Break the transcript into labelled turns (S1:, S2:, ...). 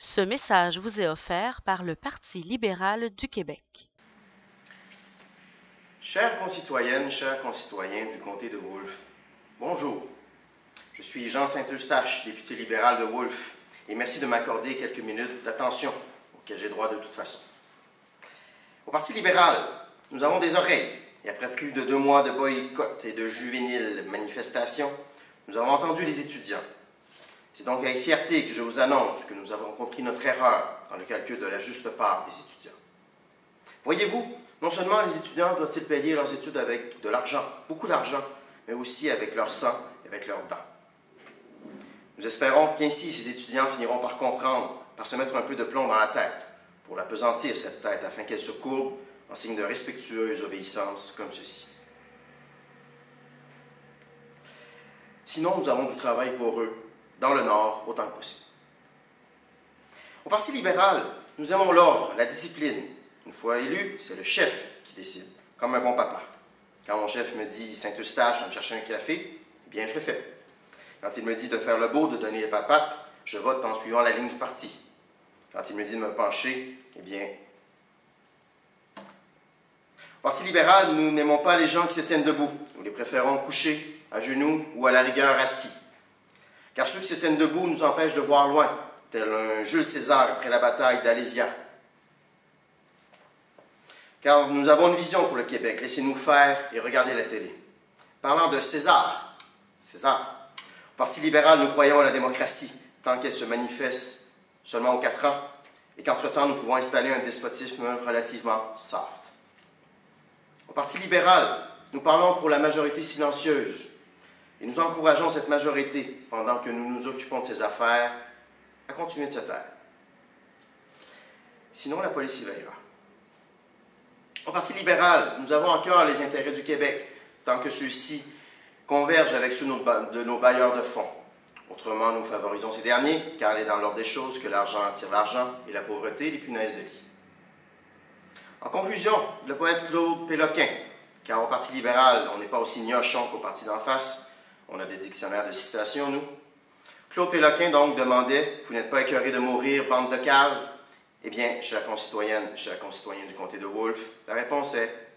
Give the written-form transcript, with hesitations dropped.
S1: Ce message vous est offert par le Parti libéral du Québec.
S2: Chères concitoyennes, chers concitoyens du comté de Wolfe, bonjour. Je suis Jean Saint-Eustache, député libéral de Wolfe, et merci de m'accorder quelques minutes d'attention auxquelles j'ai droit de toute façon. Au Parti libéral, nous avons des oreilles, et après plus de 2 mois de boycott et de juvéniles manifestations, nous avons entendu les étudiants. C'est donc avec fierté que je vous annonce que nous avons compris notre erreur dans le calcul de la juste part des étudiants. Voyez-vous, non seulement les étudiants doivent-ils payer leurs études avec de l'argent, beaucoup d'argent, mais aussi avec leur sang et avec leurs dents. Nous espérons qu'ainsi ces étudiants finiront par comprendre, par se mettre un peu de plomb dans la tête, pour l'appesantir cette tête afin qu'elle se courbe en signe de respectueuse obéissance comme ceci. Sinon, nous avons du travail pour eux, dans le Nord, autant que possible. Au Parti libéral, nous aimons l'ordre, la discipline. Une fois élu, c'est le chef qui décide, comme un bon papa. Quand mon chef me dit « Saint-Eustache, va me chercher un café », eh bien, je le fais. Quand il me dit de faire le beau, de donner les papates, je vote en suivant la ligne du parti. Quand il me dit de me pencher, eh bien... Au Parti libéral, nous n'aimons pas les gens qui se tiennent debout. Nous les préférons couchés, à genoux ou à la rigueur assis. Car ceux qui se tiennent debout nous empêchent de voir loin, tel un Jules César après la bataille d'Alésia. Car nous avons une vision pour le Québec. Laissez-nous faire et regardez la télé. Parlant de César, au Parti libéral, nous croyons à la démocratie, tant qu'elle se manifeste seulement aux 4 ans, et qu'entre-temps, nous pouvons installer un despotisme relativement soft. Au Parti libéral, nous parlons pour la majorité silencieuse, et nous encourageons cette majorité, pendant que nous nous occupons de ses affaires, à continuer de se taire. Sinon, la police y veillera. Au Parti libéral, nous avons à cœur les intérêts du Québec, tant que ceux-ci convergent avec ceux de nos bailleurs de fonds. Autrement, nous favorisons ces derniers, car il est dans l'ordre des choses que l'argent attire l'argent et la pauvreté les punaises de lit. En conclusion, le poète Claude Péloquin, car au Parti libéral, on n'est pas aussi gnochon qu'au parti d'en face, on a des dictionnaires de citations, nous. Claude Péloquin, donc, demandait « Vous n'êtes pas écœurés de mourir, bande de caves ?» Eh bien, chers concitoyennes, chers concitoyens du comté de Wolfe, la réponse est